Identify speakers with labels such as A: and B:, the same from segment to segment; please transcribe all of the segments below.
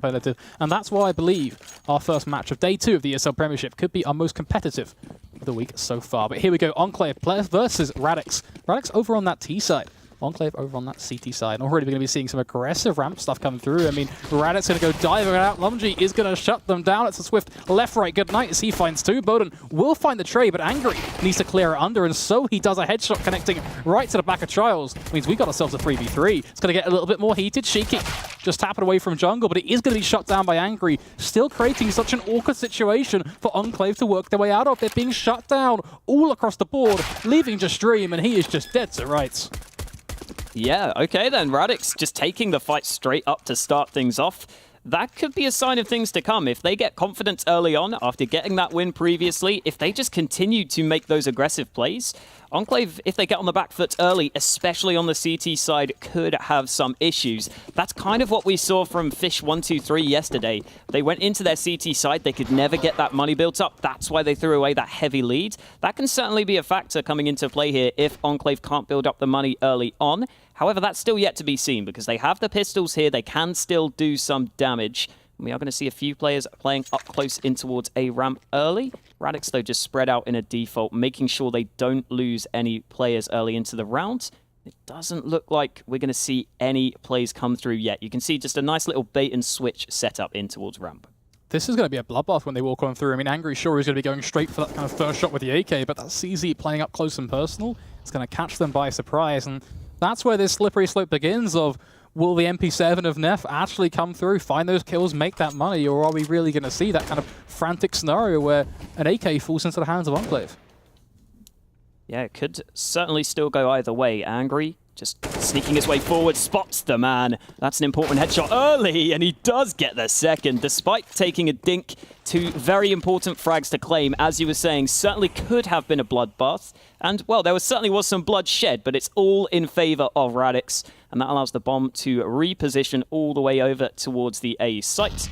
A: competitive, and that's why I believe our first match of day 2 of the ESL Premiership could be our most competitive of the week so far. But here we go, Enclave players versus Radix. Radix over on that T side, Enclave over on that CT side. And already we're going to be seeing some aggressive ramp stuff coming through. I mean, Radix going to go diving out. Lumji is going to shut them down. It's a swift left-right good night as he finds 2. Bowden will find the trade, but Angry needs to clear it under, and so he does a headshot connecting right to the back of Trials. Means we got ourselves a 3v3. It's going to get a little bit more heated. Shiki just tapping away from jungle, but it is going to be shut down by Angry, still creating such an awkward situation for Enclave to work their way out of. They're being shut down all across the board, leaving just Dream, and he is just dead to rights.
B: Yeah, okay then. Radix just taking the fight straight up to start things off. That could be a sign of things to come. If they get confidence early on after getting that win previously, if they just continue to make those aggressive plays, Enclave, if they get on the back foot early, especially on the CT side, could have some issues. That's kind of what we saw from Fish 123 yesterday. They went into their CT side, they could never get that money built up. That's why they threw away that heavy lead. That can certainly be a factor coming into play here if Enclave can't build up the money early on. However, that's still yet to be seen because they have the pistols here. They can still do some damage. We are going to see a few players playing up close in towards a ramp early. Radix, though, just spread out in a default, making sure they don't lose any players early into the round. It doesn't look like we're going to see any plays come through yet. You can see just a nice little bait and switch setup in towards ramp.
A: This is going to be a bloodbath when they walk on through. I mean, Angry sure is going to be going straight for that kind of first shot with the AK, but that CZ playing up close and personal, it's going to catch them by surprise. And that's where this slippery slope begins of, will the MP7 of Neff actually come through, find those kills, make that money, or are we really going to see that kind of frantic scenario where an AK falls into the hands of Enclave?
B: Yeah, it could certainly still go either way. Angry just sneaking his way forward, spots the man. That's an important headshot early, and he does get the second, despite taking a dink. 2 very important frags to claim, as you were saying, certainly could have been a bloodbath. And, well, there certainly was some blood shed, but it's all in favor of Radix, and that allows the bomb to reposition all the way over towards the A site.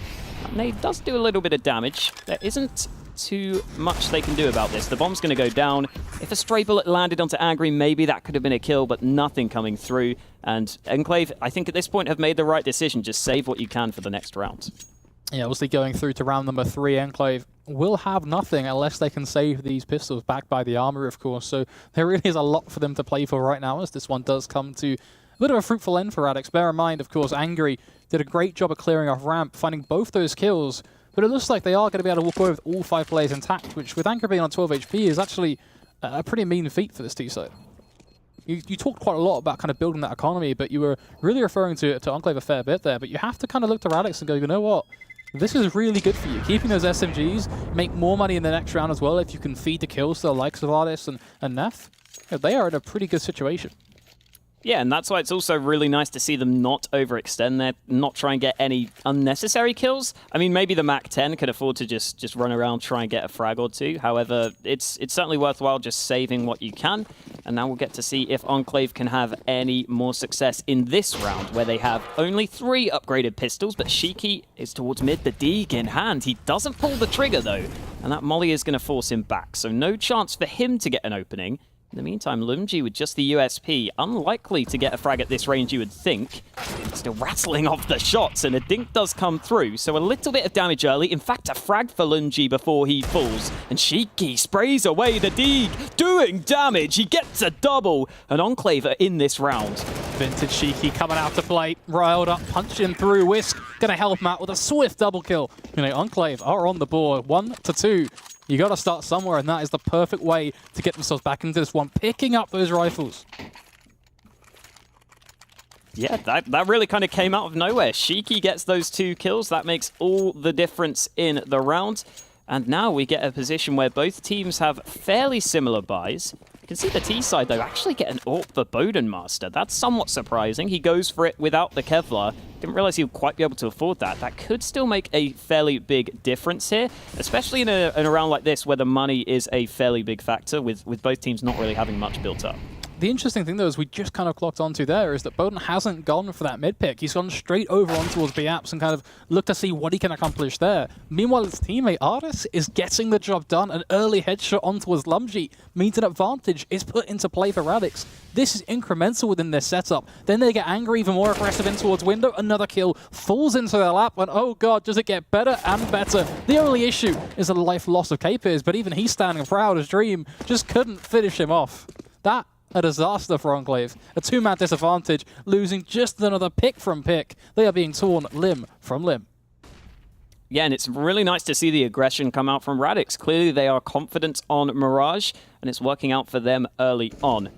B: And it does do a little bit of damage. There isn't too much they can do about this. The bomb's going to go down. If a stray bullet landed onto Angry, maybe that could have been a kill, but nothing coming through. And Enclave, I think at this point, have made the right decision. Just save what you can for the next round.
A: Yeah, obviously going through to round number 3, Enclave will have nothing unless they can save these pistols backed by the armor, of course. So there really is a lot for them to play for right now as this one does come to a bit of a fruitful end for Radix. Bear in mind, of course, Angry did a great job of clearing off ramp, finding both those kills. But it looks like they are going to be able to walk away with all 5 players intact, which with Angry being on 12 HP is actually a pretty mean feat for this T-side. You talked quite a lot about kind of building that economy, but you were really referring to Enclave a fair bit there. But you have to kind of look to Radix and go, you know what? This is really good for you. Keeping those SMGs, make more money in the next round as well if you can feed the kills to the likes of Radix and Neff. You know, they are in a pretty good situation.
B: Yeah, and that's why it's also really nice to see them not overextend there, not try and get any unnecessary kills. I mean, maybe the MAC-10 could afford to just run around, try and get a frag or 2. However, it's certainly worthwhile just saving what you can. And now we'll get to see if Enclave can have any more success in this round, where they have only 3 upgraded pistols, but Shiki is towards mid, the Deeg in hand. He doesn't pull the trigger, though, and that molly is going to force him back. So no chance for him to get an opening. In the meantime, Lumji with just the USP, unlikely to get a frag at this range, you would think. Still rattling off the shots, and a dink does come through, so a little bit of damage early. In fact, a frag for Lumji before he falls, and Shiki sprays away the Deeg, doing damage. He gets a double, and Enclave are in this round.
A: Vintage Shiki coming out to play, riled up, punching through. Whisk gonna help him out with a swift double kill. You know, Enclave are on the board, 1-2. You got to start somewhere, and that is the perfect way to get themselves back into this one, picking up those rifles.
B: Yeah, that really kind of came out of nowhere. Shiki gets those 2 kills. That makes all the difference in the round. And now we get a position where both teams have fairly similar buys. You can see the T side, though, actually get an AWP for Bowden Master. That's somewhat surprising. He goes for it without the Kevlar. Didn't realize he would quite be able to afford that. That could still make a fairly big difference here, especially in a round like this where the money is a fairly big factor, with both teams not really having much built up.
A: The interesting thing, though, is we just kind of clocked onto there, is that Bowden hasn't gone for that mid pick. He's gone straight over on towards B-Apps and kind of looked to see what he can accomplish there. Meanwhile, his teammate Artis is getting the job done. An early headshot on towards Lumji means an advantage is put into play for Radix. This is incremental within their setup. Then they get angry, even more aggressive in towards window. Another kill falls into their lap, and oh god, does it get better and better. The only issue is the life loss of Capers, but even he's standing proud as Dream just couldn't finish him off. That a disaster for Enclave. A two-man disadvantage, losing just another pick from pick. They are being torn limb from limb.
B: Yeah, and it's really nice to see the aggression come out from Radix. Clearly they are confident on Mirage, and it's working out for them early on.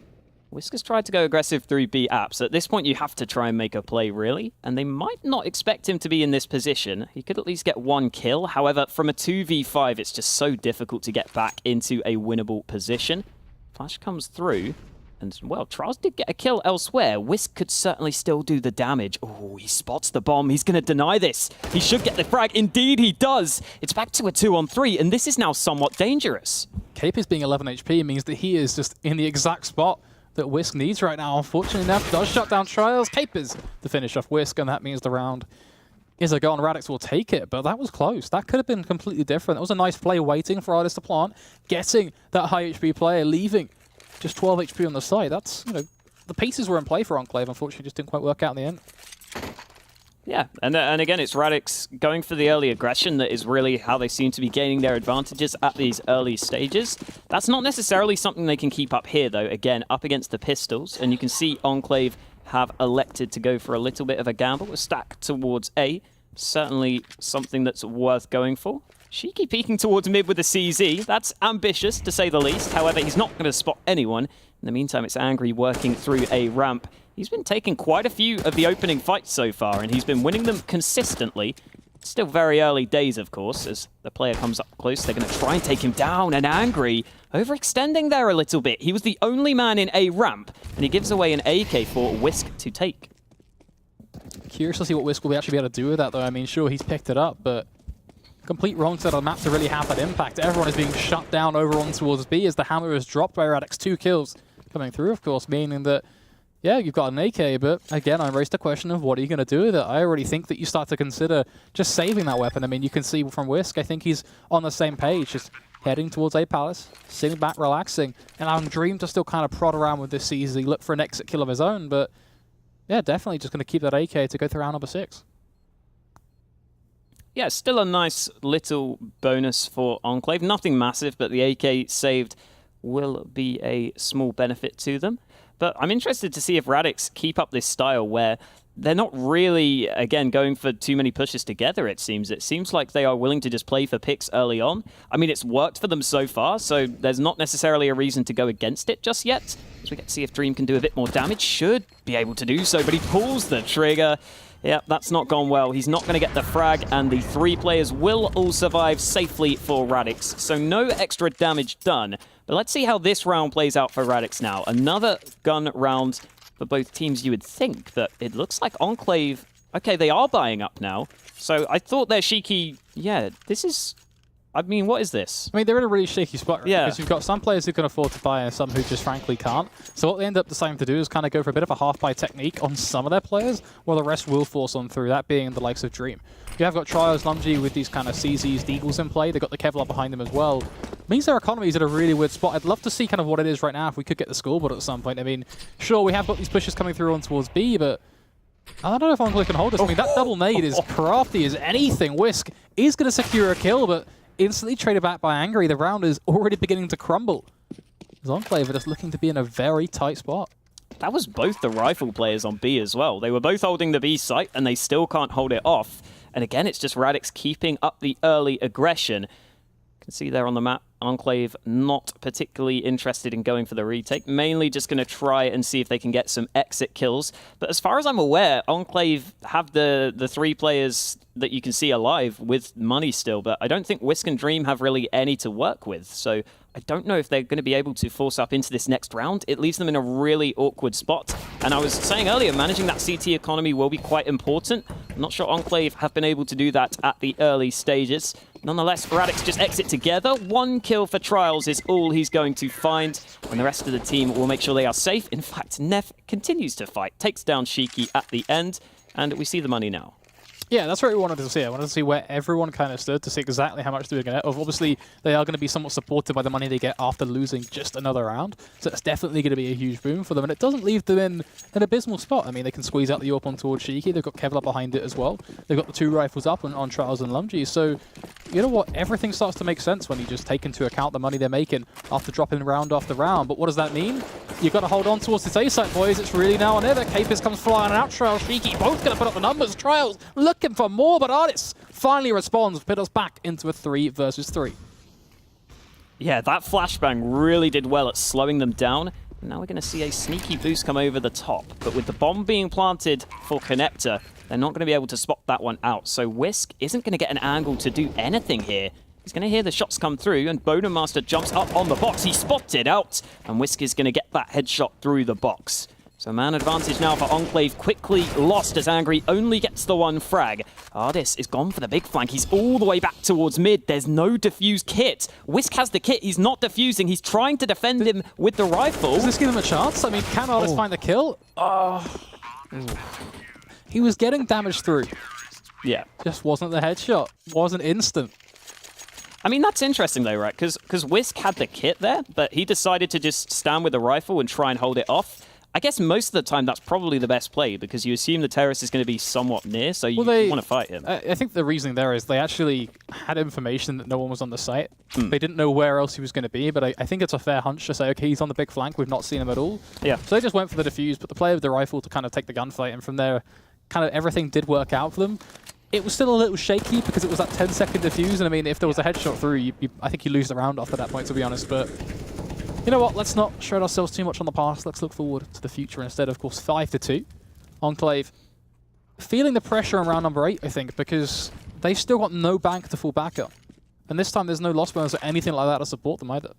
B: Whisk tried to go aggressive through B-Apps. At this point, you have to try and make a play, really, and they might not expect him to be in this position. He could at least get one kill. However, from a 2v5, it's just so difficult to get back into a winnable position. Flash comes through. And, well, Trials did get a kill elsewhere. Whisk could certainly still do the damage. Oh, he spots the bomb. He's going to deny this. He should get the frag. Indeed, he does. It's back to a 2-on-3, and this is now somewhat dangerous.
A: Capers being 11 HP means that he is just in the exact spot that Whisk needs right now. Unfortunately enough, does shut down Trials. Capers to finish off Whisk, and that means the round is a go, and Radix will take it, but that was close. That could have been completely different. It was a nice play waiting for Artis to plant, getting that high HP player, leaving just 12 HP on the side. That's, you know, the pieces were in play for Enclave. Unfortunately, just didn't quite work out in the end.
B: Yeah, and again, it's Radix going for the early aggression that is really how they seem to be gaining their advantages at these early stages. That's not necessarily something they can keep up here, though. Again, up against the pistols, and you can see Enclave have elected to go for a little bit of a gamble, a stack towards A. Certainly something that's worth going for. Shiki peeking towards mid with the CZ. That's ambitious, to say the least. However, he's not going to spot anyone. In the meantime, it's Angry working through a ramp. He's been taking quite a few of the opening fights so far, and he's been winning them consistently. Still very early days, of course, as the player comes up close. They're going to try and take him down, and Angry overextending there a little bit. He was the only man in a ramp, and he gives away an AK for Whisk to take.
A: Curious to see what Whisk will actually be able to do with that, though. I mean, sure, he's picked it up, but complete wrong side of the map to really have that impact. Everyone is being shut down over on towards B as the hammer is dropped by Radix. 2 kills coming through, of course, meaning that, yeah, you've got an AK, but again, I raised the question of what are you going to do with it? I already think that you start to consider just saving that weapon. I mean, you can see from Whisk, I think he's on the same page, just heading towards A Palace, sitting back, relaxing, and I'm Dream to still kind of prod around with this CZ, look for an exit kill of his own, but yeah, definitely just going to keep that AK to go through round number 6.
B: Yeah, still a nice little bonus for Enclave. Nothing massive, but the AK saved will be a small benefit to them. But I'm interested to see if Radix keep up this style where they're not really, again, going for too many pushes together, it seems. It seems like they are willing to just play for picks early on. I mean, it's worked for them so far, so there's not necessarily a reason to go against it just yet. So we get to see if Dream can do a bit more damage. Should be able to do so, but he pulls the trigger. Yeah, that's not gone well. He's not going to get the frag, and the 3 players will all survive safely for Radix. So no extra damage done. But let's see how this round plays out for Radix now. Another gun round for both teams, you would think, but it looks like Enclave... Okay, they are buying up now. So I thought their Shiki... Yeah, this is... I mean, what is this?
A: I mean, they're in a really shaky spot, right?
B: Yeah.
A: Because you've got some players who can afford to buy and some who just frankly can't. So what they end up deciding to do is kind of go for a bit of a half-buy technique on some of their players, while the rest will force on through, that being the likes of Dream. You have got Trials, Lumji with these kind of CZs, Deagles in play. They've got the Kevlar behind them as well. Means their economy is at a really weird spot. I'd love to see kind of what it is right now if we could get the scoreboard at some point. I mean, sure, we have got these pushes coming through on towards B, but I don't know if Enclave can hold us. I mean, that double nade is crafty as anything. Whisk is going to secure a kill, but instantly traded back by Angry. The round is already beginning to crumble. Enclave are just looking to be in a very tight spot.
B: That was both the rifle players on B as well. They were both holding the B site, and they still can't hold it off. And again, it's just Radix keeping up the early aggression. You can see there on the map, Enclave not particularly interested in going for the retake. Mainly just going to try and see if they can get some exit kills. But as far as I'm aware, Enclave have the 3 players that you can see alive with money still. But I don't think Whisk and Dream have really any to work with. So I don't know if they're going to be able to force up into this next round. It leaves them in a really awkward spot. And I was saying earlier, managing that CT economy will be quite important. I'm not sure Enclave have been able to do that at the early stages. Nonetheless, Radix just exit together. 1 kill for Trials is all he's going to find, and the rest of the team will make sure they are safe. In fact, Neff continues to fight, takes down Shiki at the end, and we see the money now.
A: Yeah, that's what we wanted to see. I wanted to see where everyone kind of stood to see exactly how much they were going to get. Obviously, they are going to be somewhat supported by the money they get after losing just another round. So it's definitely going to be a huge boom for them. And it doesn't leave them in an abysmal spot. I mean, they can squeeze out the AWP on towards Shiki. They've got Kevlar behind it as well. They've got the 2 rifles up on Trials and Lumji. So, you know what? Everything starts to make sense when you just take into account the money they're making after dropping round after round. But what does that mean? You've got to hold on towards this A site, boys. It's really now or never. Capers comes flying out. Trials, Shiki, both going to put up the numbers. Trials looking for more, but Radix finally responds, put us back into a 3 versus 3.
B: Yeah, that flashbang really did well at slowing them down. Now we're going to see a sneaky boost come over the top. But with the bomb being planted for Connector, they're not going to be able to spot that one out. So Whisk isn't going to get an angle to do anything here. He's going to hear the shots come through, and Bonemaster jumps up on the box. He spotted out, and Whisk is going to get that headshot through the box. So man advantage now for Enclave, quickly lost as Angry only gets the 1 frag. Ardis is gone for the big flank. He's all the way back towards mid. There's no defuse kit. Whisk has the kit. He's not defusing. He's trying to defend him with the rifle.
A: Does this give him a chance? I mean, can Ardis find the kill? He was getting damage through.
B: Yeah.
A: Just wasn't the headshot. Wasn't instant.
B: I mean, that's interesting though, right? Because Whisk had the kit there, but he decided to just stand with the rifle and try and hold it off. I guess most of the time that's probably the best play because you assume the terrorist is going to be somewhat near, so you want to fight him.
A: I think the reasoning there is they actually had information that no one was on the site. They didn't know where else he was going to be, but I think it's a fair hunch to say, okay, he's on the big flank, we've not seen him at all.
B: Yeah.
A: So they just went for the defuse, but the player with the rifle to kind of take the gunfight, and from there, kind of everything did work out for them. It was still a little shaky because it was that 10-second defuse, and I mean, if there was a headshot through, I think you lose the round after that point, to be honest, but... You know what, let's not shred ourselves too much on the past. Let's look forward to the future instead. Of course, 5-2. Enclave feeling the pressure in round number 8, I think, because they've still got no bank to fall back on. And this time there's no loss bonus or anything like that to support them either.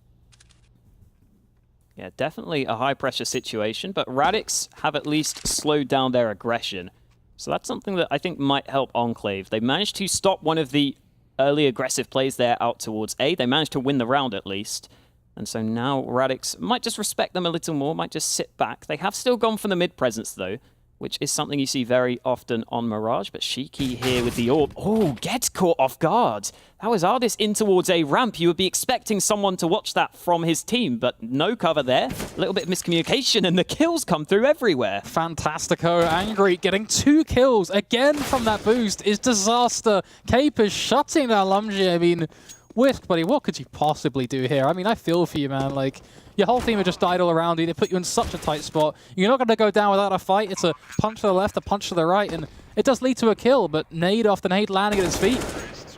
B: Yeah, definitely a high-pressure situation, but Radix have at least slowed down their aggression. So that's something that I think might help Enclave. They managed to stop one of the early aggressive plays there out towards A. They managed to win the round at least. And so now Radix might just respect them a little more, might just sit back. They have still gone for the mid presence though, which is something you see very often on Mirage. But Shiki here with the AWP. Oh, gets caught off guard. That was Ardis in towards a ramp. You would be expecting someone to watch that from his team, but no cover there. A little bit of miscommunication, and the kills come through everywhere.
A: Fantastico, Angry, getting 2 kills again from that boost is disaster. Capers shutting down Lumji. I mean... Whisk, buddy, what could you possibly do here? I mean, I feel for you, man. Like, your whole team have just died all around you. They put you in such a tight spot. You're not going to go down without a fight. It's a punch to the left, a punch to the right, and it does lead to a kill, but nade after nade landing at his feet.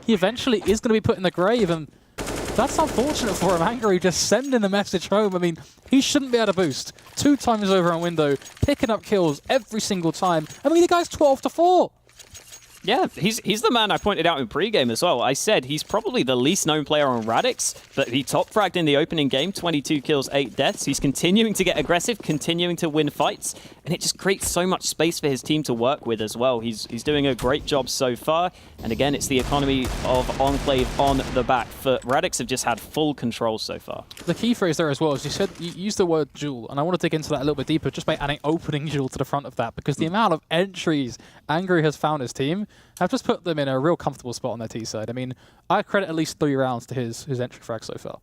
A: He eventually is going to be put in the grave, and that's unfortunate for him. Angry just sending the message home. I mean, he shouldn't be able to boost. 2 times over on window, picking up kills every single time. I mean, the guy's 12-4.
B: Yeah, he's the man I pointed out in pregame as well. I said he's probably the least known player on Radix, but he top fragged in the opening game, 22 kills, 8 deaths. He's continuing to get aggressive, continuing to win fights, and it just creates so much space for his team to work with as well. He's doing a great job so far, and again, it's the economy of Enclave on the back. For Radix have just had full control so far.
A: The key phrase there as well is you used the word duel, and I want to dig into that a little bit deeper just by adding opening duel to the front of that, because the amount of entries Angry has found his team have just put them in a real comfortable spot on their T side. I mean, I credit at least 3 rounds to his entry frag so far.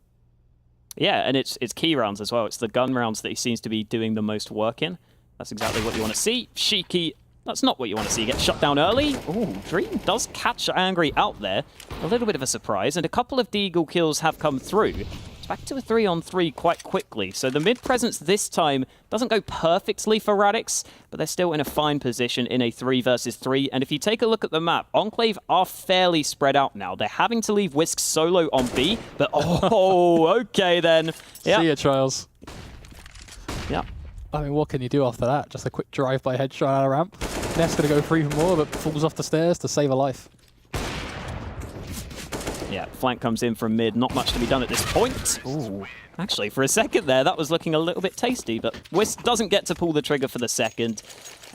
B: Yeah, and it's key rounds as well. It's the gun rounds that he seems to be doing the most work in. That's exactly what you want to see. Shiki, that's not what you want to see. Get shut down early. Oh, Dream does catch Angry out there. A little bit of a surprise, and a couple of Deagle kills have come through. Back to a 3-on-3 quite quickly. So the mid presence this time doesn't go perfectly for Radix, but they're still in a fine position in a 3 versus 3. And if you take a look at the map, Enclave are fairly spread out now. They're having to leave Whisk solo on B, but oh, okay then. Yep.
A: See ya, Trials.
B: Yeah.
A: I mean, what can you do after that? Just a quick drive-by headshot out of ramp. Neff's going to go for even more, but falls off the stairs to save a life.
B: Yeah, flank comes in from mid. Not much to be done at this point. Ooh. Actually, for a second there, that was looking a little bit tasty, but Wisp doesn't get to pull the trigger for the second.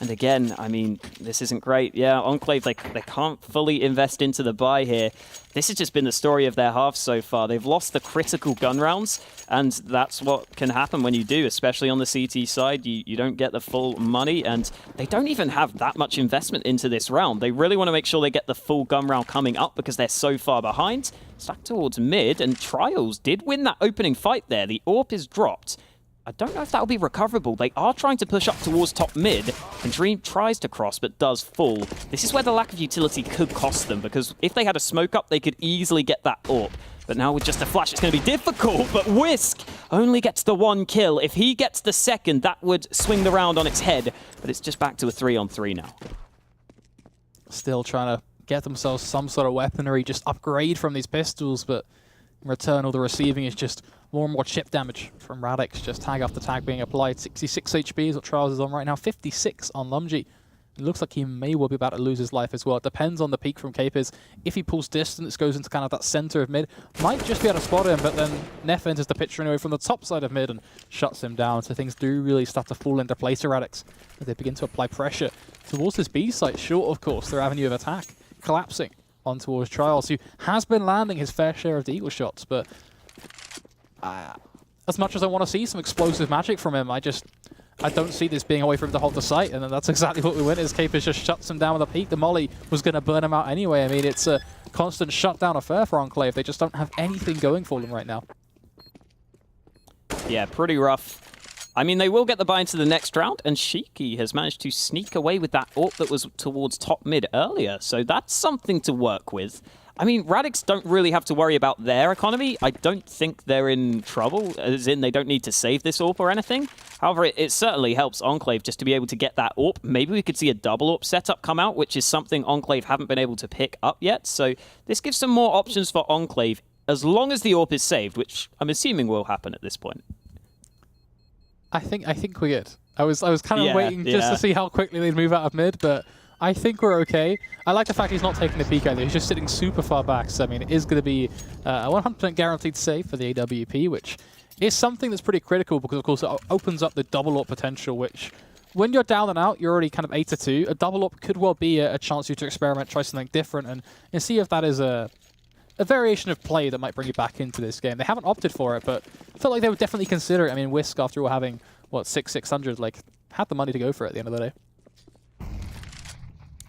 B: And again, I mean, this isn't great. Yeah, Enclave, they can't fully invest into the buy here. This has just been the story of their half so far. They've lost the critical gun rounds, and that's what can happen when you do, especially on the CT side. You don't get the full money, and they don't even have that much investment into this round. They really want to make sure they get the full gun round coming up because they're so far behind. Stack towards mid, and Trials did win that opening fight there. The AWP is dropped. I don't know if that'll be recoverable. They are trying to push up towards top mid, and Dream tries to cross but does fall. This is where the lack of utility could cost them, because if they had a smoke up, they could easily get that AWP. But now with just a flash, it's going to be difficult, but Whisk only gets the 1 kill. If he gets the second, that would swing the round on its head, but it's just back to a 3-on-3 now.
A: Still trying to get themselves some sort of weaponry, just upgrade from these pistols, but in return, all the receiving is just more and more chip damage from Radix. Just tag after tag being applied. 66 HP is what Trials is on right now. 56 on Lumji. It looks like he may well be about to lose his life as well. It depends on the peak from Capers. If he pulls distance, goes into kind of that center of mid, might just be able to spot him, but then Neff enters the picture anyway from the top side of mid and shuts him down. So things do really start to fall into place to Radix as they begin to apply pressure towards this B site, short, of course, their avenue of attack, collapsing on towards Trials, who has been landing his fair share of deagle shots, but as much as I want to see some explosive magic from him, I don't see this being a way for him to hold the site, and that's exactly what we went, is Capers just shuts him down with a peek. The molly was going to burn him out anyway. I mean, it's a constant shutdown affair for Enclave. They just don't have anything going for them right now.
B: Yeah, pretty rough. I mean, they will get the buy into the next round, and Shiki has managed to sneak away with that AWP that was towards top mid earlier, so that's something to work with. I mean, Radix don't really have to worry about their economy. I don't think they're in trouble, as in they don't need to save this AWP or anything. However, it certainly helps Enclave just to be able to get that AWP. Maybe we could see a double AWP setup come out, which is something Enclave haven't been able to pick up yet. So this gives some more options for Enclave, as long as the AWP is saved, which I'm assuming will happen at this point.
A: I think we're good. I was kind of waiting just to see how quickly they'd move out of mid, but I think we're okay. I like the fact he's not taking the peek either. He's just sitting super far back. So I mean, it is going to be a 100% guaranteed save for the AWP, which is something that's pretty critical because, of course, it opens up the double AWP potential, which when you're down and out, you're already kind of 8-2. A double AWP could well be a chance for you to experiment, try something different, and see if that is a variation of play that might bring you back into this game. They haven't opted for it, but I felt like they would definitely consider it. I mean, Whisk, after all, having, what, 600, like, had the money to go for it at the end of the day.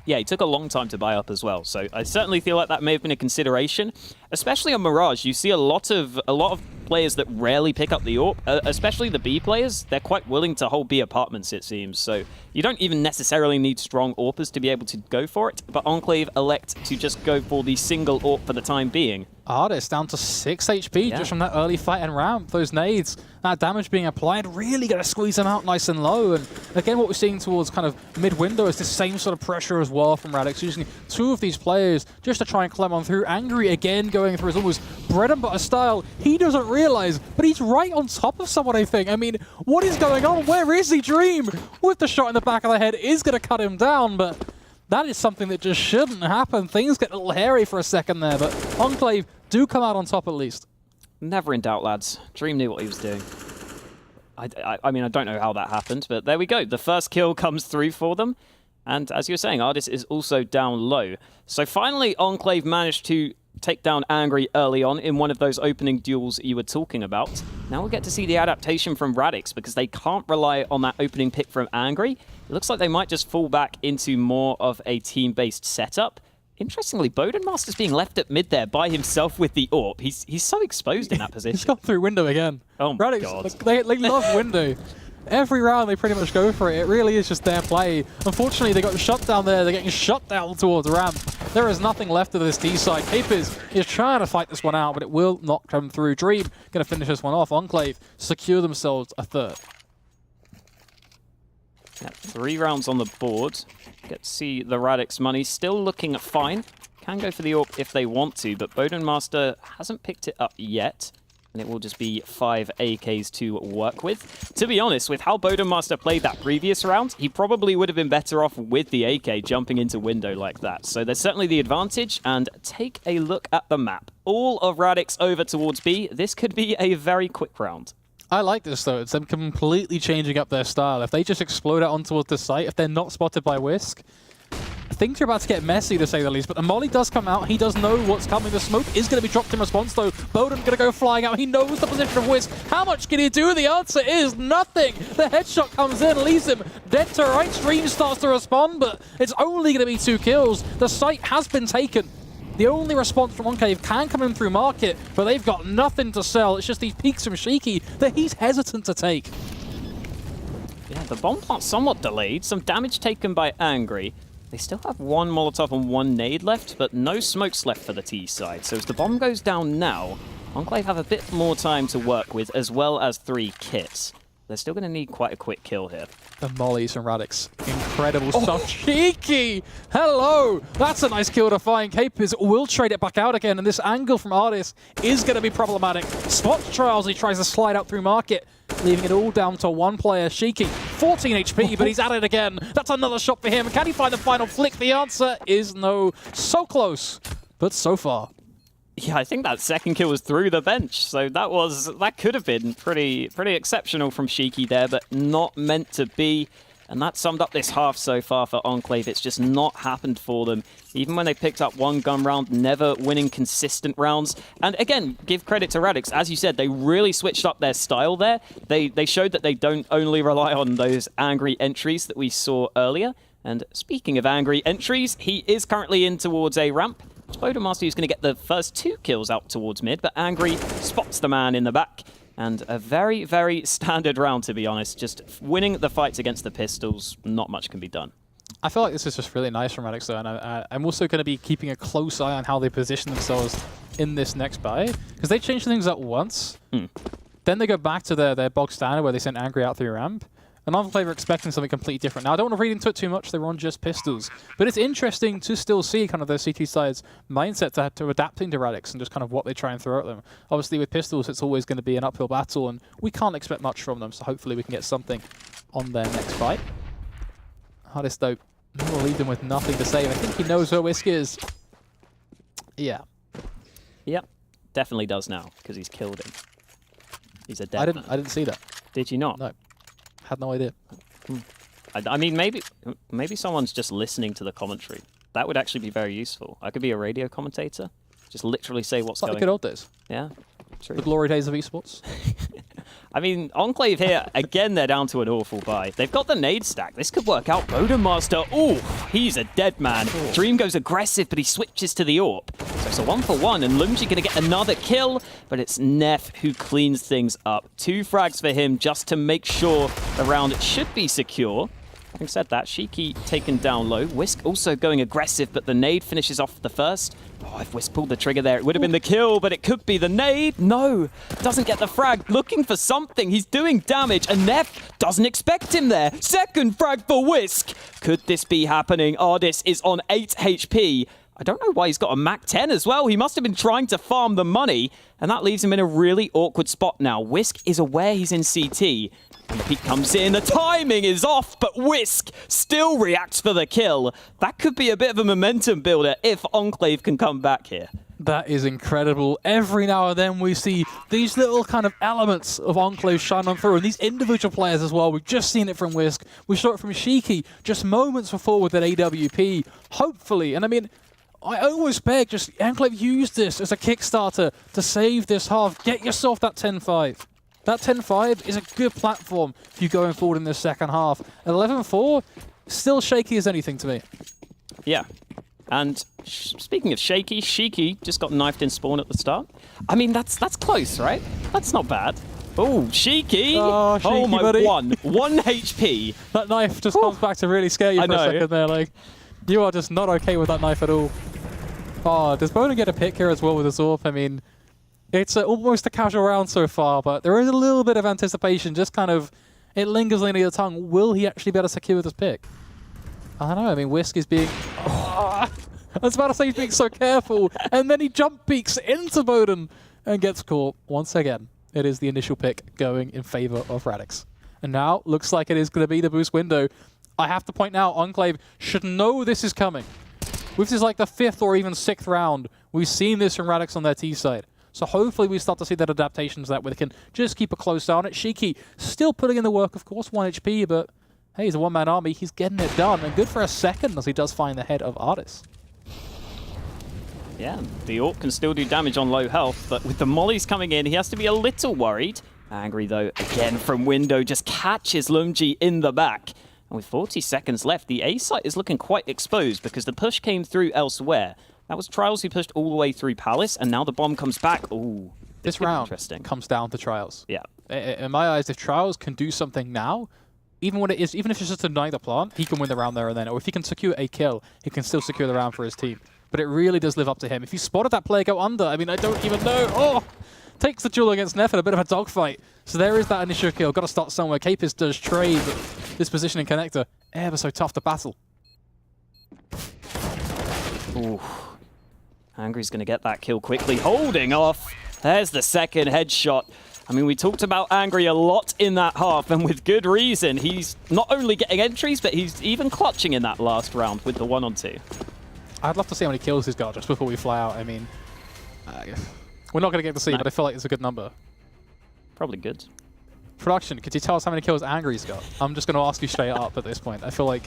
B: Yeah, he took a long time to buy up as well, so I certainly feel like that may have been a consideration. Especially on Mirage, you see a lot of players that rarely pick up the AWP, especially the B players. They're quite willing to hold B apartments, it seems, so you don't even necessarily need strong AWPers to be able to go for it, but Enclave elect to just go for the single AWP for the time being. Artist
A: down to 6 HP just from that early fight and ramp. Those nades, that damage being applied, really going to squeeze them out nice and low. And again, what we're seeing towards kind of mid-window is the same sort of pressure as well from Radix, using 2 of these players just to try and climb on through. Angry again going through his almost bread and butter style. He doesn't realize, but he's right on top of someone, I think. I mean, what is going on? Where is he? Dream with the shot in the back of the head is going to cut him down, but that is something that just shouldn't happen. Things get a little hairy for a second there, but Enclave do come out on top at least.
B: Never in doubt, lads. Dream knew what he was doing. I mean, I don't know how that happened, but there we go. The first kill comes through for them. And as you were saying, Artist is also down low. So finally, Enclave managed to take down Angry early on in one of those opening duels you were talking about. Now we'll get to see the adaptation from Radix because they can't rely on that opening pick from Angry. It looks like they might just fall back into more of a team-based setup. Interestingly, Bodenmaster's being left at mid there by himself with the AWP. He's so exposed in that position.
A: He's gone through window again.
B: Oh my God.
A: They love window. Every round they pretty much go for it. It really is just their play. Unfortunately, they got shut down there. They're getting shut down towards ramp. There is nothing left of this D side. Capers is trying to fight this one out, but it will not come through. Dream going to finish this one off. Enclave secure themselves a third.
B: Yeah, 3 rounds on the board. Get to see the Radix money. Still looking fine. Can go for the AWP if they want to, but Bodenmaster hasn't picked it up yet. and it will just be 5 AKs to work with. To be honest, with how Bodenmaster played that previous round, he probably would have been better off with the AK jumping into window like that. So there's certainly the advantage, and take a look at the map. All of Radix over towards B. This could be a very quick round.
A: I like this, though. It's them completely changing up their style. If they just explode out onto the site, if they're not spotted by Whisk, things are about to get messy, to say the least. But the molly does come out. He does know what's coming. The smoke is going to be dropped in response, though. Bowden going to go flying out. He knows the position of Whisk. How much can he do? The answer is nothing. The headshot comes in, leaves him dead to right. Stream starts to respond, but it's only going to be 2 kills. The site has been taken. The only response from Enclave can come in through Market, but they've got nothing to sell. It's just these peeks from Shiki that he's hesitant to take.
B: Yeah, the bomb plant's somewhat delayed. Some damage taken by Angry. They still have 1 Molotov and 1 nade left, but no smokes left for the T side. So as the bomb goes down now, Enclave have a bit more time to work with, as well as 3 kits. They're still going to need quite a quick kill here.
A: The mollies from Radix. Incredible stuff. Cheeky! Hello! That's a nice kill to find. Capers will trade it back out again, and this angle from Artis is going to be problematic. Spots Trials, he tries to slide out through Market, leaving it all down to 1 player. Shiki, 14 HP, but he's at it again. That's another shot for him. Can he find the final flick? The answer is no. So close, but so far.
B: Yeah, I think that second kill was through the bench, so that could have been pretty exceptional from Shiki there, but not meant to be. And that summed up this half so far for Enclave. It's just not happened for them. Even when they picked up 1 gun round, never winning consistent rounds. And again, give credit to Radix. As you said, they really switched up their style there. They showed that they don't only rely on those angry entries that we saw earlier. And speaking of angry entries, he is currently in towards a ramp. Bodenmaster is going to get the first 2 kills out towards mid, but Angry spots the man in the back. And a very, very standard round, to be honest. Just winning the fights against the pistols, not much can be done.
A: I feel like this is just really nice from Radix, though, and I'm also going to be keeping a close eye on how they position themselves in this next buy, because they changed things up once. Then they go back to their bog standard where they sent Angry out through ramp. And Enclave are expecting something completely different. Now, I don't want to read into it too much. They're on just pistols. But it's interesting to still see kind of their CT side's mindset to adapting to Radix and just kind of what they try and throw at them. Obviously, with pistols, it's always going to be an uphill battle, and we can't expect much from them. So hopefully we can get something on their next fight. Hardest, though, will leave them with nothing to save. I think he knows where Whisk is. Yeah.
B: Yep, definitely does now, because he's killed him. He's a dead man.
A: I didn't see that.
B: Did you not?
A: No. Had no idea.
B: I mean, maybe someone's just listening to the commentary. That would actually be very useful. I could be a radio commentator. Just literally say what's going on.
A: Like the good old days.
B: Yeah, true.
A: The glory days of esports.
B: I mean, Enclave here, again, they're down to an awful buy. They've got the nade stack. This could work out. Bodenmaster, ooh, he's a dead man. Dream goes aggressive, but he switches to the AWP. So it's a 1-for-1, and Lumji going to get another kill, but it's Neff who cleans things up. 2 frags for him just to make sure the round should be secure. Having said that, Shiki taken down low. Whisk also going aggressive, but the nade finishes off the first. Oh, if Whisk pulled the trigger there, it would have been the kill, but it could be the nade. No, doesn't get the frag. Looking for something. He's doing damage, and Neff doesn't expect him there. Second frag for Whisk. Could this be happening? Ardis is on 8 HP. I don't know why he's got a Mac 10 as well. He must have been trying to farm the money, and that leaves him in a really awkward spot now. Whisk is aware he's in CT. And the peek comes in, the timing is off, but Whisk still reacts for the kill. That could be a bit of a momentum builder if Enclave can come back here.
A: That is incredible. Every now and then we see these little kind of elements of Enclave shine on through, and these individual players as well. We've just seen it from Whisk. We saw it from Shiki just moments before with that AWP. Hopefully, and I mean, I almost beg, just Enclave use this as a Kickstarter to save this half. Get yourself that 10-5. That 10-5 is a good platform for you going forward in this second half. 11-4, still shaky as anything to me.
B: Yeah. And speaking of shaky, Shiki just got knifed in spawn at the start. I mean, that's close, right? That's not bad. Oh, Shiki! Oh my,
A: buddy.
B: 1 HP.
A: That knife just comes back to really scare you for a second there. Like, you are just not okay with that knife at all. Oh, does Boden get a pick here as well with his AWP? I mean, it's almost a casual round so far, but there is a little bit of anticipation. Just kind of, it lingers on your tongue. Will he actually be able to secure this pick? I don't know. I mean, Whisk is being... I was about to say he's being so careful, and then he jump peeks into Boden. and gets caught once again. It is the initial pick going in favor of Radix. And now, looks like it is going to be the boost window. I have to point out, Enclave should know this is coming. This is like the 5th or even 6th round. We've seen this from Radix on their T side. So hopefully we start to see that adaptations that way. They can just keep a close eye on it. Shiki still putting in the work, of course, 1 HP, but hey, he's a one-man army. He's getting it done, and good for a second as he does find the head of Artis.
B: Yeah, the Orc can still do damage on low health, but with the mollies coming in, he has to be a little worried. Angry, though, again from window, just catches Lumji in the back. And with 40 seconds left, the A site is looking quite exposed because the push came through elsewhere. That was Trials who pushed all the way through Palace, and now the bomb comes back. Ooh,
A: this round comes down to Trials.
B: Yeah.
A: In my eyes, if Trials can do something now, even if it's just denying the plant, he can win the round there and then. Or if he can secure a kill, he can still secure the round for his team. But it really does live up to him. If he spotted that player go under, I mean, I don't even know. Oh! Takes the duel against Neff in a bit of a dogfight. So there is that initial kill. Got to start somewhere. Capis does trade, but this positioning connector, ever so tough to battle.
B: Ooh. Angry's going to get that kill quickly. Holding off. There's the second headshot. I mean, we talked about Angry a lot in that half, and with good reason. He's not only getting entries, but he's even clutching in that last round with the 1-on-2.
A: I'd love to see how many kills he's got just before we fly out. I mean, we're not going to get to see, but I feel like it's a good number.
B: Probably good.
A: Production, could you tell us how many kills Angry's got? I'm just going to ask you straight up at this point. I feel like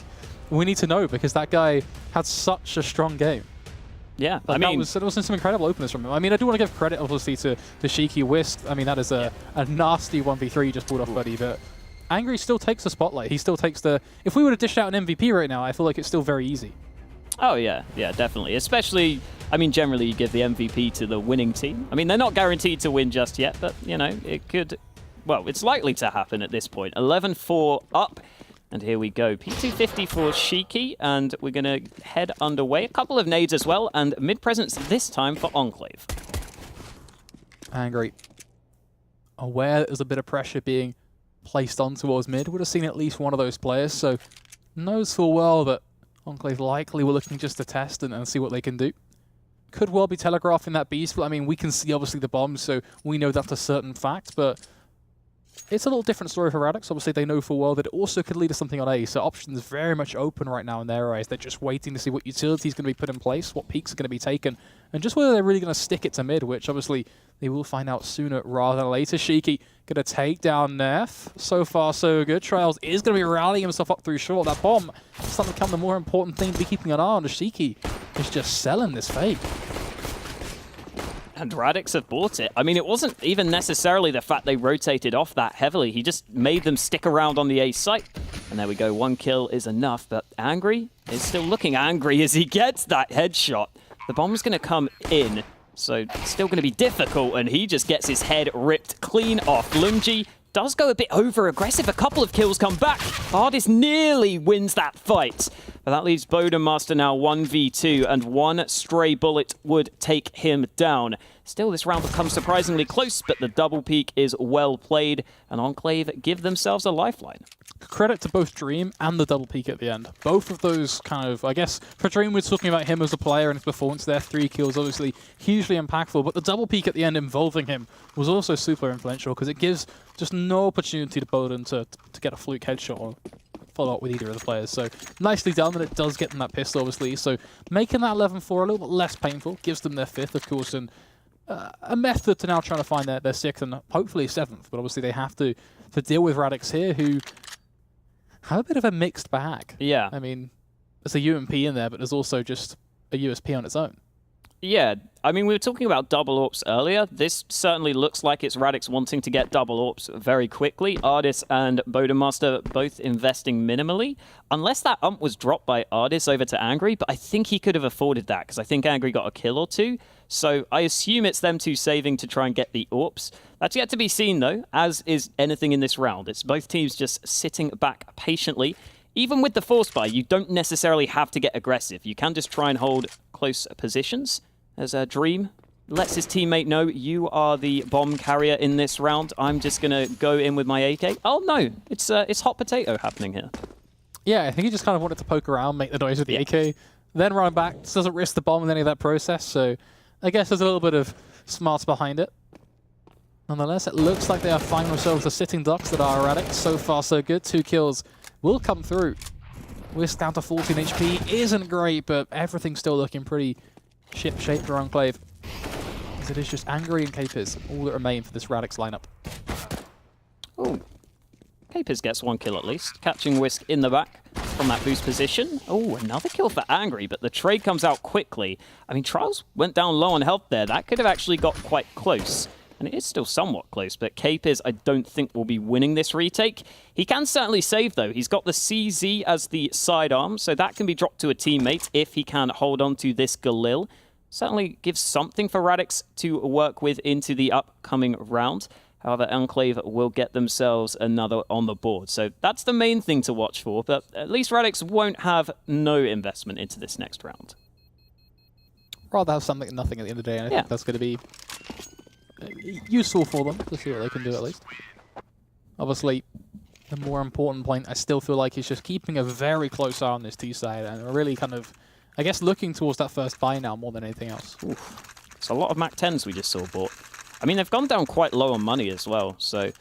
A: we need to know because that guy had such a strong game.
B: Yeah,
A: like it was some incredible openness from him. I mean, I do want to give credit, obviously, to Shiki Whisk. I mean, that is a nasty 1v3 just pulled off, buddy, but Angry still takes the spotlight. He still takes the... If we were to dish out an MVP right now, I feel like it's still very easy.
B: Oh, yeah, definitely. Especially, I mean, generally you give the MVP to the winning team. I mean, they're not guaranteed to win just yet, but, you know, it could... Well, it's likely to happen at this point. 11-4 up. And here we go. P250 for Shiki, and we're going to head underway. A couple of nades as well, and mid-presence this time for Enclave.
A: Angry. Aware that there's a bit of pressure being placed on towards mid. Would have seen at least one of those players, so knows full well that Enclave likely were looking just to test and see what they can do. Could well be telegraphing that beast, but I mean, we can see obviously the bombs, so we know that's a certain fact, but it's a little different story for Radix. Obviously, they know full well that it also could lead to something on A, so options very much open right now in their eyes. They're just waiting to see what utility is going to be put in place, what peaks are going to be taken, and just whether they're really going to stick it to mid, which obviously they will find out sooner rather than later. Shiki going to take down Neff. So far, so good. Trials is going to be rallying himself up through short. That bomb is starting to become the more important thing to be keeping an eye on. Shiki is just selling this fake.
B: And Radix have bought it. I mean, it wasn't even necessarily the fact they rotated off that heavily. He just made them stick around on the A site. And there we go. 1 kill is enough. But Angry is still looking angry as he gets that headshot. The bomb's going to come in. So it's still going to be difficult. And he just gets his head ripped clean off. Lumji does go a bit over-aggressive. A couple of kills come back. Artis nearly wins that fight. But that leaves Bodemaster now 1v2, and one stray bullet would take him down. Still, this round becomes surprisingly close, but the double peak is well played, and Enclave give themselves a lifeline.
A: Credit to both Dream and the double peak at the end. Both of those kind of, I guess, for Dream we're talking about him as a player and his performance there. 3 kills, obviously hugely impactful, but the double peak at the end involving him was also super influential because it gives just no opportunity to Bowden to get a fluke headshot or follow up with either of the players. So nicely done, and it does get them that pistol, obviously. So making that 11-4 a little bit less painful, gives them their 5th, of course, and a method to now trying to find their 6th and hopefully 7th. But obviously they have to deal with Radix here, who have a bit of a mixed bag.
B: Yeah.
A: I mean, there's a UMP in there, but there's also just a USP on its own.
B: Yeah, I mean, we were talking about double AWPs earlier. This certainly looks like it's Radix wanting to get double AWPs very quickly. Ardis and Bodemaster both investing minimally. Unless that ump was dropped by Ardis over to Angry, but I think he could have afforded that because I think Angry got a kill or 2. So I assume it's them 2 saving to try and get the AWPs. That's yet to be seen, though, as is anything in this round. It's both teams just sitting back patiently. Even with the force buy, you don't necessarily have to get aggressive. You can just try and hold close positions. As Dream lets his teammate know, you are the bomb carrier in this round. I'm just going to go in with my AK. Oh, no. It's hot potato happening here.
A: Yeah, I think he just kind of wanted to poke around, make the noise with the AK, then run back. Just doesn't risk the bomb in any of that process. So I guess there's a little bit of smarts behind it. Nonetheless, it looks like they are finding themselves the sitting ducks that are Radix. So far, so good. 2 kills will come through. Whisk down to 14 HP isn't great, but everything's still looking pretty ship-shaped for Enclave. As it is just Angry and Capers, all that remain for this Radix lineup.
B: Oh, Capers gets 1 kill at least, catching Whisk in the back from that boost position. Oh, another kill for Angry, but the trade comes out quickly. I mean, Trials went down low on health there. That could have actually got quite close. And it is still somewhat close, but Capers, I don't think, will be winning this retake. He can certainly save, though. He's got the CZ as the sidearm, so that can be dropped to a teammate if he can hold on to this Galil. Certainly gives something for Radix to work with into the upcoming round. However, Enclave will get themselves another on the board. So that's the main thing to watch for, but at least Radix won't have no investment into this next round.
A: Rather have something than nothing at the end of the day, and I think that's going to be useful for them to see what they can do at least. Obviously, the more important point I still feel like is just keeping a very close eye on this T side and really kind of, I guess, looking towards that first buy now more than anything else.
B: Oof. It's a lot of Mac 10s we just saw bought. I mean, they've gone down quite low on money as well, so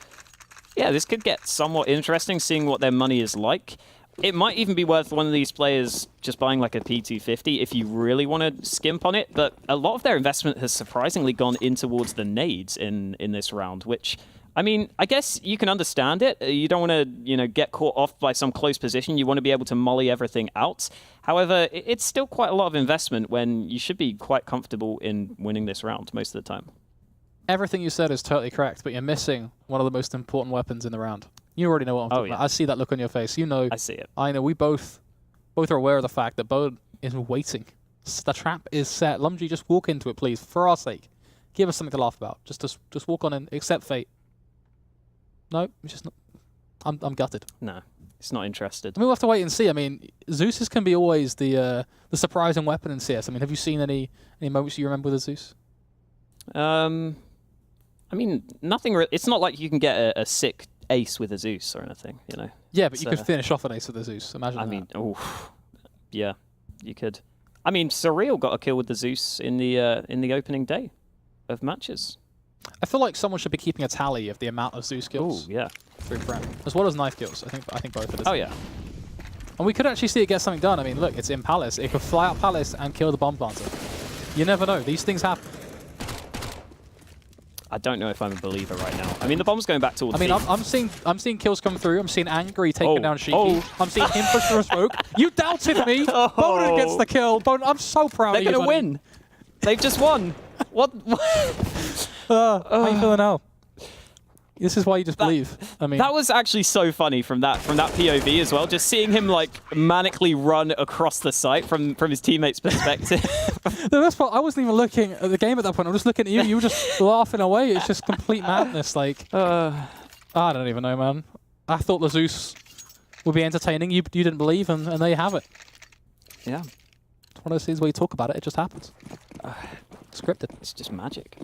B: yeah, this could get somewhat interesting seeing what their money is like. It might even be worth one of these players just buying like a P250 if you really want to skimp on it, but a lot of their investment has surprisingly gone in towards the nades in this round, which, I mean, I guess you can understand it. You don't want to, you know, get caught off by some close position. You want to be able to molly everything out. However, it's still quite a lot of investment when you should be quite comfortable in winning this round most of the time.
A: Everything you said is totally correct, but you're missing one of the most important weapons in the round. You already know what I'm talking about. I see that look on your face. You know.
B: I see it.
A: I know. We both are aware of the fact that Bode is waiting. The trap is set. Lumji, just walk into it, please, for our sake. Give us something to laugh about. Just walk on in. Accept fate. No, it's just not. I'm gutted.
B: No, it's not interested.
A: I mean, we'll have to wait and see. I mean, Zeus's can be always the surprising weapon in CS. I mean, have you seen any moments you remember with a Zeus?
B: I mean, nothing. It's not like you can get a sick ace with a Zeus or anything, you know.
A: Yeah, but you could finish off an ace with a Zeus. Imagine that.
B: I mean, yeah, you could. I mean, Surreal got a kill with the Zeus in the opening day of matches.
A: I feel like someone should be keeping a tally of the amount of Zeus kills.
B: Oh, yeah.
A: Through Prem, as well as knife kills. I think both of us.
B: Oh yeah.
A: And we could actually see it get something done. I mean, look, it's in Palace. It could fly out Palace and kill the bomb planter. You never know. These things happen.
B: I don't know if I'm a believer right now. I mean, the bomb's going back towards.
A: I mean, I'm seeing kills come through. I'm seeing Angry taking down Shiki. I'm seeing him push through a smoke. You doubted me. Bowden gets the kill. Bowden, I'm so proud of you.
B: They're going to win. They've just won. What?
A: How you feeling now? This is why you just believe. I mean,
B: that was actually so funny from that POV as well. Just seeing him like manically run across the site from his teammates' perspective.
A: The best part, I wasn't even looking at the game at that point. I'm just looking at you. You were just laughing away. It's just complete madness. Like, I don't even know, man. I thought the Zeus would be entertaining. You didn't believe, and there you have it.
B: Yeah.
A: It's one of those things where you talk about it, it just happens. Scripted.
B: It's just magic.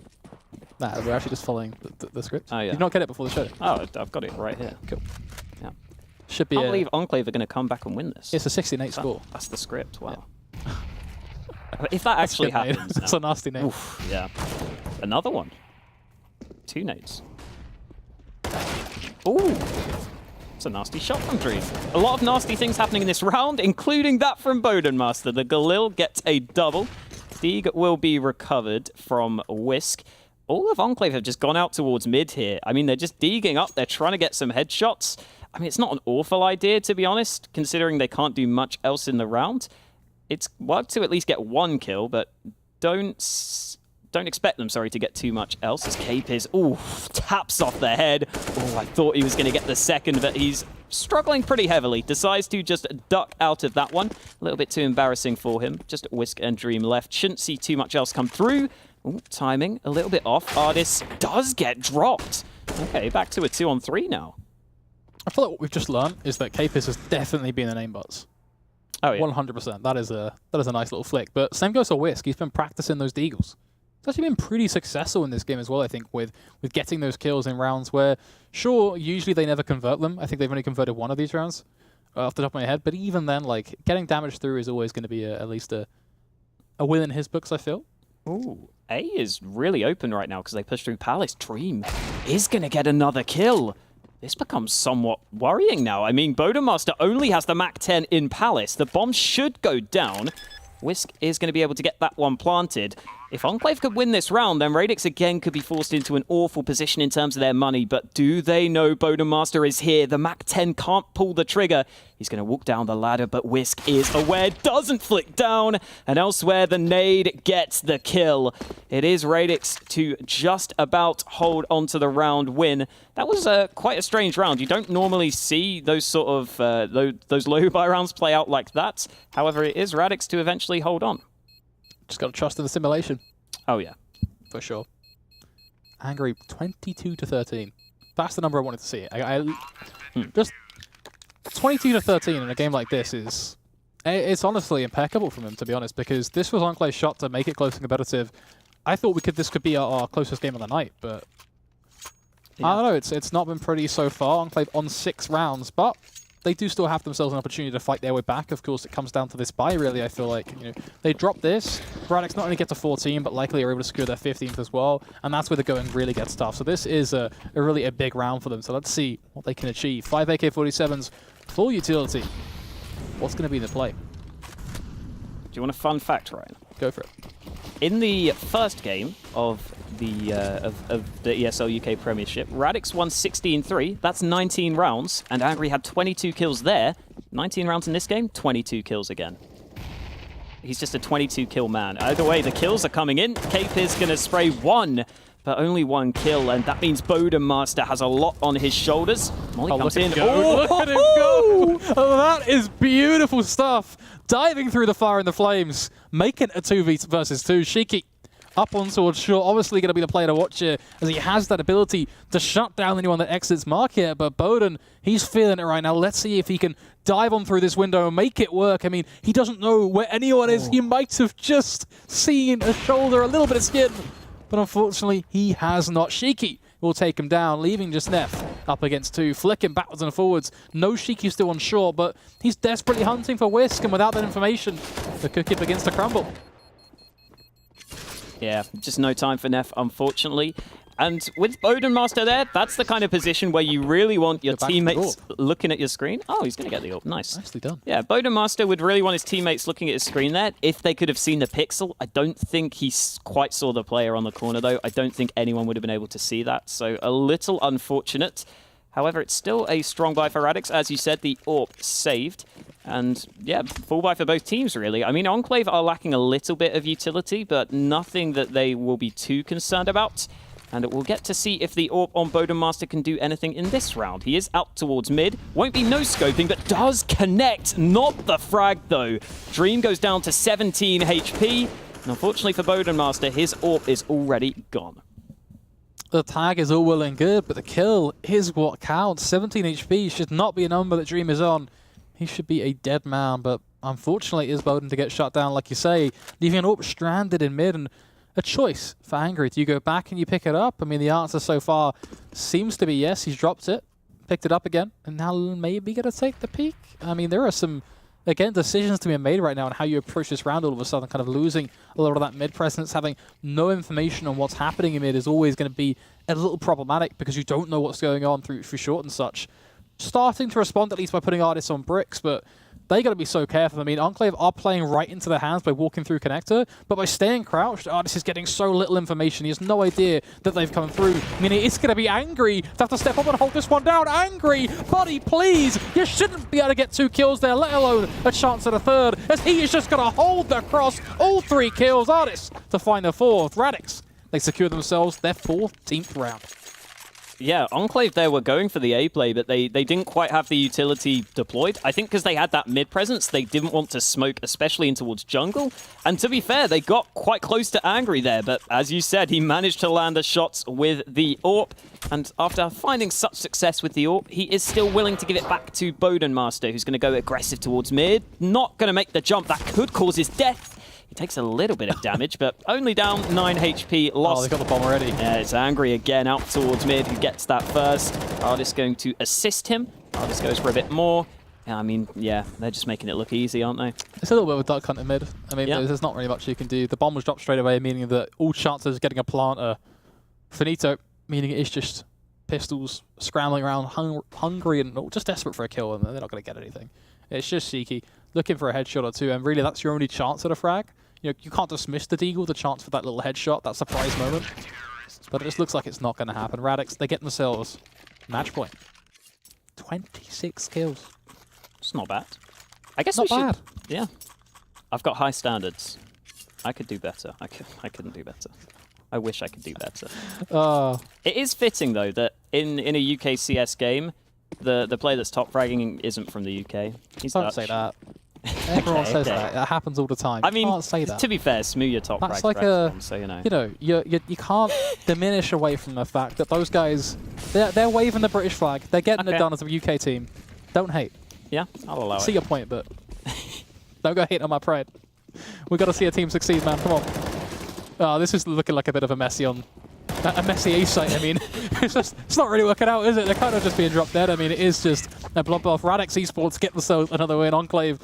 A: Nah, we're actually just following the script.
B: Oh, yeah.
A: Did you not get it before the show?
B: Oh, I've got it right here.
A: Cool.
B: Yeah.
A: Should be.
B: I can't believe Enclave are going to come back and win this.
A: It's a 16-8 score.
B: That's the script. Wow. Yeah. If that actually happens,
A: that's a nasty name.
B: Oof, yeah. Another one. 2 nades. Ooh. It's a nasty shot from Dream. A lot of nasty things happening in this round, including that from Bodenmaster. The Galil gets a double. Deeg will be recovered from Whisk. All of Enclave have just gone out towards mid here. I mean, they're just deeging up. They're trying to get some headshots. I mean, it's not an awful idea, to be honest, considering they can't do much else in the round. It's worked to at least get 1 kill, but don't expect them, to get too much else. As Capers, taps off the head. Oh, I thought he was going to get the second, but he's struggling pretty heavily. Decides to just duck out of that one. A little bit too embarrassing for him. Just Whisk and Dream left. Shouldn't see too much else come through. Ooh, timing a little bit off. Ardis does get dropped. Okay, back to a 2-on-3 now.
A: I feel like what we've just learned is that Capers has definitely been an aimbots.
B: Oh yeah,
A: 100%. That is a nice little flick. But same goes for Whisk. He's been practicing those deagles. He's actually been pretty successful in this game as well, I think, with getting those kills in rounds where, sure, usually they never convert them. I think they've only converted 1 of these rounds off the top of my head. But even then, like, getting damage through is always going to be at least a win in his books, I feel.
B: Ooh, A is really open right now because they push through Palace. Dream is going to get another kill. This becomes somewhat worrying now. I mean, Bodemaster only has the MAC-10 in Palace. The bomb should go down. Whisk is going to be able to get that one planted. If Enclave could win this round, then Radix again could be forced into an awful position in terms of their money. But do they know Bodemaster is here? The MAC-10 can't pull the trigger. He's going to walk down the ladder, but Whisk is aware, doesn't flick down. And elsewhere, the nade gets the kill. It is Radix to just about hold on to the round win. That was quite a strange round. You don't normally see those sort of those low buy rounds play out like that. However, it is Radix to eventually hold on.
A: Just got to trust in the simulation.
B: Oh, yeah.
A: For sure. Angry 22-13. That's the number I wanted to see. Just 22-13 in a game like this is... It's honestly impeccable from him, to be honest, because this was Enclave's shot to make it close and competitive. I thought this could be our closest game of the night, but... Yeah. I don't know, it's not been pretty so far. Enclave on 6 rounds, but they do still have themselves an opportunity to fight their way back. Of course, it comes down to this buy, really, I feel like. You know, they drop this, Radix not only get to 14, but likely are able to secure their 15th as well, and that's where the going really gets tough. So this is a really a big round for them, so let's see what they can achieve. 5 AK-47s, full utility. What's going to be the play?
B: Do you want a fun fact, Ryan?
A: Go for it.
B: In the first game of the ESL UK Premiership, Radix won 16-3. That's 19 rounds, and Angry had 22 kills there. 19 rounds in this game, 22 kills again. He's just a 22-kill man. Either way, the kills are coming in. Cape is going to spray 1, but only 1 kill, and that means Bodemaster has a lot on his shoulders. Molly comes in.
A: Oh, look at him go! Oh, that is beautiful stuff. Diving through the fire and the flames, making a 2v versus 2. Shiki up on towards short, obviously going to be the player to watch here, as he has that ability to shut down anyone that exits mark here. But Boden, he's feeling it right now. Let's see if he can dive on through this window and make it work. I mean, he doesn't know where anyone is. He might have just seen a shoulder, a little bit of skin, but unfortunately, he has not. Shiki will take him down, leaving just Neff up against 2, flicking backwards and forwards. No Shiki still on shore, but he's desperately hunting for Whisk, and without that information, the cookie begins to crumble.
B: Yeah, just no time for Neff, unfortunately. And with Bodemaster there, that's the kind of position where you really want your teammates looking at your screen. Oh, he's going to get the ult. Nice.
A: Nicely done.
B: Yeah, Bodemaster would really want his teammates looking at his screen there. If they could have seen the pixel, I don't think he quite saw the player on the corner, though. I don't think anyone would have been able to see that. So a little unfortunate. However, it's still a strong buy for Radix. As you said, the AWP saved. And yeah, full buy for both teams, really. I mean, Enclave are lacking a little bit of utility, but nothing that they will be too concerned about. And we'll get to see if the AWP on Bodemaster can do anything in this round. He is out towards mid. Won't be no-scoping, but does connect. Not the frag, though. Dream goes down to 17 HP. And unfortunately for Bodemaster, his AWP is already gone.
A: The tag is all well and good, but the kill is what counts. 17 HP should not be a number that Dream is on. He should be a dead man, but unfortunately it is Boden to get shut down, like you say, leaving an AWP stranded in mid, and a choice for Angry. Do you go back and you pick it up? I mean, the answer so far seems to be yes. He's dropped it, picked it up again, and now maybe going to take the peek. I mean, there are some, again, decisions to be made right now on how you approach this round all of a sudden. Kind of losing a lot of that mid presence, having no information on what's happening in mid is always going to be a little problematic because you don't know what's going on through short and such. Starting to respond at least by putting artists on bricks, but they got to be so careful. I mean, Enclave are playing right into their hands by walking through connector, but by staying crouched, Artist is getting so little information. He has no idea that they've come through. I mean, it's going to be Angry to have to step up and hold this one down. Angry, buddy, please. You shouldn't be able to get 2 kills there, let alone a chance at a 3rd, as he is just going to hold the cross. All 3 kills. Artist to find the 4th. Radix, they secure themselves their 14th round.
B: Yeah, Enclave there were going for the A play, but they didn't quite have the utility deployed. I think because they had that mid presence, they didn't want to smoke, especially in towards jungle. And to be fair, they got quite close to Angry there, but as you said, he managed to land the shots with the AWP. And after finding such success with the AWP, he is still willing to give it back to Bodemaster, who's going to go aggressive towards mid. Not going to make the jump. That could cause his death. He takes a little bit of damage, but only down 9 HP lost.
A: Oh, they got the bomb already.
B: Yeah, it's Angry again out towards mid, who gets that first. Artist going to assist him. Artist goes for a bit more. Yeah, I mean, yeah, they're just making it look easy, aren't they?
A: It's a little bit of a duck hunt in mid. I mean, there's not really much you can do. The bomb was dropped straight away, meaning that all chances of getting a plant are finito, meaning it is just pistols scrambling around, hungry and just desperate for a kill, and they're not going to get anything. It's just Seeky looking for a headshot or two, and really that's your only chance at a frag. You know, you can't dismiss the deagle, the chance for that little headshot, that surprise moment. But it just looks like it's not going to happen. Radix, they get themselves match point. 26 kills.
B: It's not bad. I guess
A: Not
B: we
A: bad.
B: should. Yeah, I've got high standards. I could do better. I couldn't do better. I wish I could do better. It is fitting though that in a UKCS game, the player that's top fragging isn't from the UK. He's
A: Don't
B: Dutch.
A: say that. Everyone says that. That happens all the time.
B: I mean,
A: you can't say that.
B: to be fair, Smooth your top
A: That's
B: frag
A: like
B: from, so you know.
A: You can't diminish away from the fact that those guys, they're waving the British flag. They're getting it done as a UK team. Don't hate.
B: Yeah, I'll allow it.
A: See your point, but don't go hate on my pride. We've got to see a team succeed, man. Come on. Oh, this is looking like a bit of a messy A site. I mean, it's not really working out, is it? They're kind of just being dropped dead. I mean, it is just a bloodbath. Radix Esports get themselves another win. Enclave